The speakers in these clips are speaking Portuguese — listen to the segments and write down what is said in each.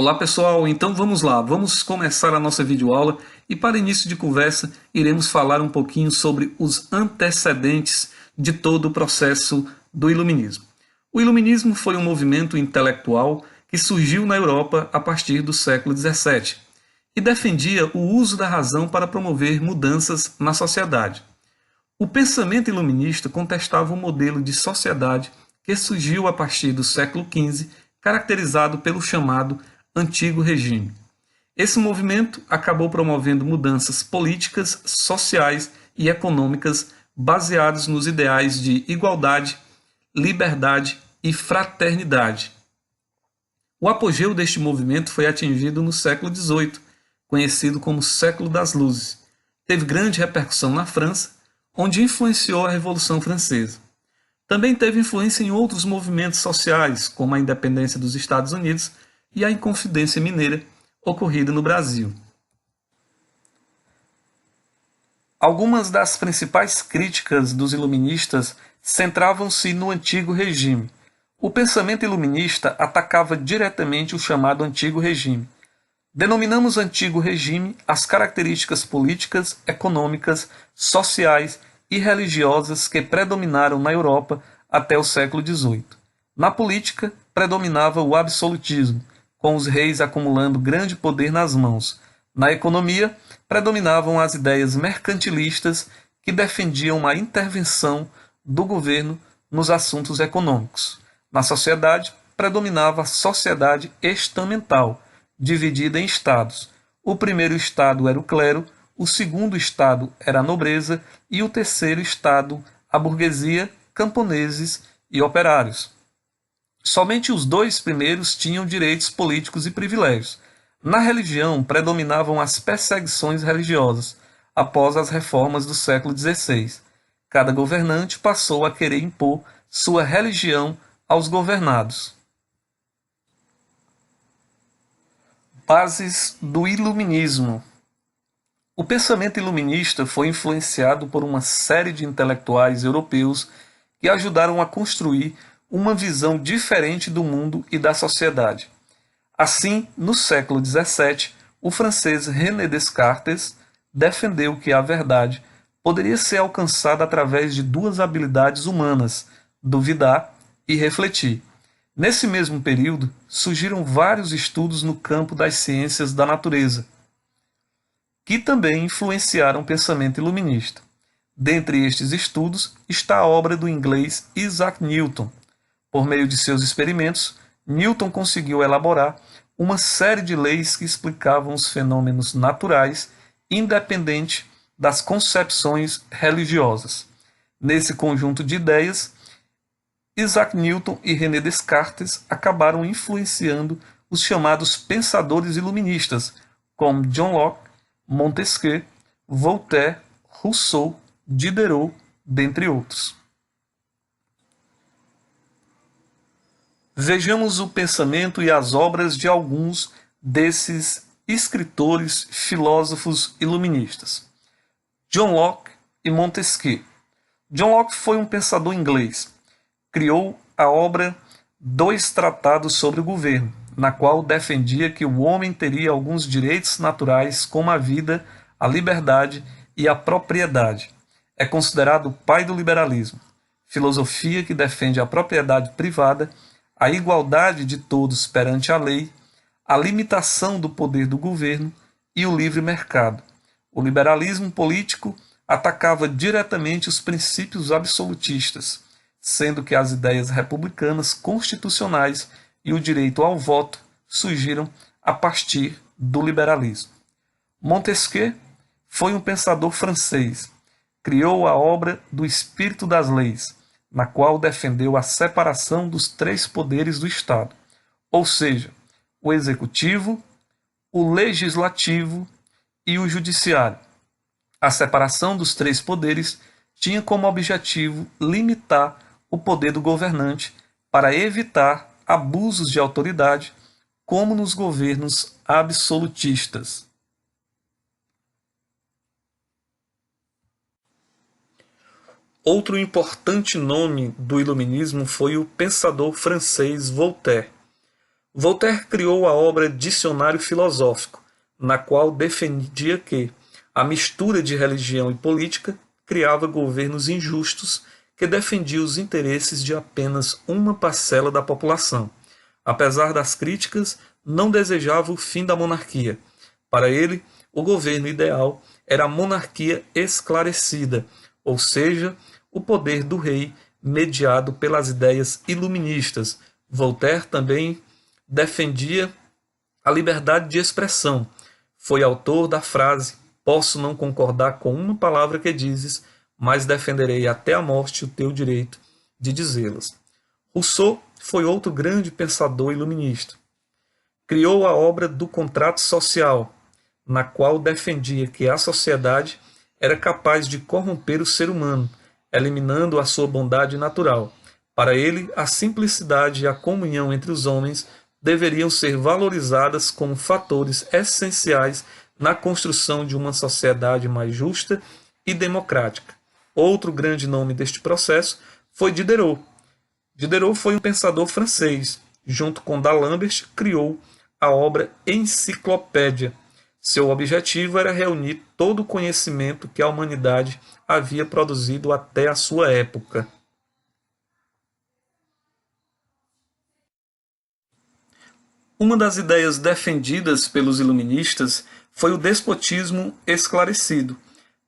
Olá pessoal, então vamos lá, vamos começar a nossa videoaula e para início de conversa iremos falar um pouquinho sobre os antecedentes de todo o processo do Iluminismo. O Iluminismo foi um movimento intelectual que surgiu na Europa a partir do século XVII e defendia o uso da razão para promover mudanças na sociedade. O pensamento iluminista contestava um modelo de sociedade que surgiu a partir do século XV, caracterizado pelo chamado Antigo Regime. Esse movimento acabou promovendo mudanças políticas, sociais e econômicas baseadas nos ideais de igualdade, liberdade e fraternidade. O apogeu deste movimento foi atingido no século XVIII, conhecido como Século das Luzes. Teve grande repercussão na França, onde influenciou a Revolução Francesa. Também teve influência em outros movimentos sociais, como a independência dos Estados Unidos e a Inconfidência Mineira, ocorrida no Brasil. Algumas das principais críticas dos iluministas centravam-se no Antigo Regime. O pensamento iluminista atacava diretamente o chamado Antigo Regime. Denominamos Antigo Regime as características políticas, econômicas, sociais e religiosas que predominaram na Europa até o século XVIII. Na política, predominava o absolutismo, com os reis acumulando grande poder nas mãos. Na economia, predominavam as ideias mercantilistas que defendiam a intervenção do governo nos assuntos econômicos. Na sociedade, predominava a sociedade estamental, dividida em estados. O primeiro estado era o clero, o segundo estado era a nobreza e o terceiro estado a burguesia, camponeses e operários. Somente os dois primeiros tinham direitos políticos e privilégios. Na religião predominavam as perseguições religiosas, após as reformas do século XVI. Cada governante passou a querer impor sua religião aos governados. Bases do Iluminismo. O pensamento iluminista foi influenciado por uma série de intelectuais europeus que ajudaram a construir uma visão diferente do mundo e da sociedade. Assim, no século XVII, o francês René Descartes defendeu que a verdade poderia ser alcançada através de duas habilidades humanas, duvidar e refletir. Nesse mesmo período, surgiram vários estudos no campo das ciências da natureza, que também influenciaram o pensamento iluminista. Dentre estes estudos está a obra do inglês Isaac Newton. Por meio de seus experimentos, Newton conseguiu elaborar uma série de leis que explicavam os fenômenos naturais, independente das concepções religiosas. Nesse conjunto de ideias, Isaac Newton e René Descartes acabaram influenciando os chamados pensadores iluministas, como John Locke, Montesquieu, Voltaire, Rousseau, Diderot, dentre outros. Vejamos o pensamento e as obras de alguns desses escritores, filósofos iluministas. John Locke e Montesquieu. John Locke foi um pensador inglês. Criou a obra Dois Tratados sobre o Governo, na qual defendia que o homem teria alguns direitos naturais como a vida, a liberdade e a propriedade. É considerado o pai do liberalismo, filosofia que defende a propriedade privada, a igualdade de todos perante a lei, a limitação do poder do governo e o livre mercado. O liberalismo político atacava diretamente os princípios absolutistas, sendo que as ideias republicanas constitucionais e o direito ao voto surgiram a partir do liberalismo. Montesquieu foi um pensador francês. Criou a obra do Espírito das Leis, na qual defendeu a separação dos três poderes do Estado, ou seja, o executivo, o legislativo e o judiciário. A separação dos três poderes tinha como objetivo limitar o poder do governante para evitar abusos de autoridade, como nos governos absolutistas. Outro importante nome do iluminismo foi o pensador francês Voltaire. Voltaire criou a obra Dicionário Filosófico, na qual defendia que a mistura de religião e política criava governos injustos que defendiam os interesses de apenas uma parcela da população. Apesar das críticas, não desejava o fim da monarquia. Para ele, o governo ideal era a monarquia esclarecida, ou seja, o poder do rei mediado pelas ideias iluministas. Voltaire também defendia a liberdade de expressão. Foi autor da frase: "Posso não concordar com uma palavra que dizes, mas defenderei até a morte o teu direito de dizê-las." Rousseau foi outro grande pensador iluminista. Criou a obra do Contrato Social, na qual defendia que a sociedade era capaz de corromper o ser humano, eliminando a sua bondade natural. Para ele, a simplicidade e a comunhão entre os homens deveriam ser valorizadas como fatores essenciais na construção de uma sociedade mais justa e democrática. Outro grande nome deste processo foi Diderot. Diderot foi um pensador francês. Junto com D'Alembert, criou a obra Enciclopédia. Seu objetivo era reunir todo o conhecimento que a humanidade havia produzido até a sua época. Uma das ideias defendidas pelos iluministas foi o despotismo esclarecido.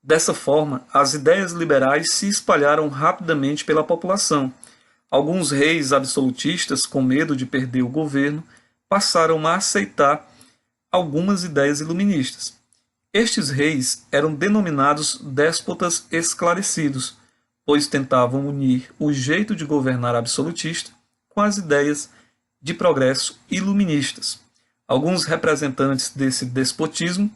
Dessa forma, as ideias liberais se espalharam rapidamente pela população. Alguns reis absolutistas, com medo de perder o governo, passaram a aceitar algumas ideias iluministas. Estes reis eram denominados déspotas esclarecidos, pois tentavam unir o jeito de governar absolutista com as ideias de progresso iluministas. Alguns representantes desse despotismo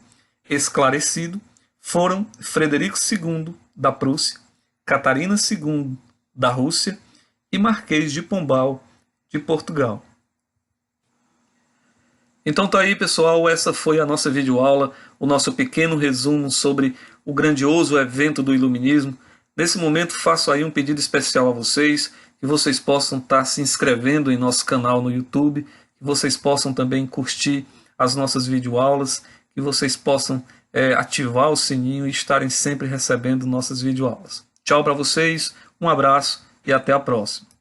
esclarecido foram Frederico II da Prússia, Catarina II da Rússia e Marquês de Pombal de Portugal. Então tá aí, pessoal, essa foi a nossa videoaula, o nosso pequeno resumo sobre o grandioso evento do iluminismo. Nesse momento faço aí um pedido especial a vocês, que vocês possam estar se inscrevendo em nosso canal no YouTube, que vocês possam também curtir as nossas videoaulas, que vocês possam ativar o sininho e estarem sempre recebendo nossas videoaulas. Tchau para vocês, um abraço e até a próxima.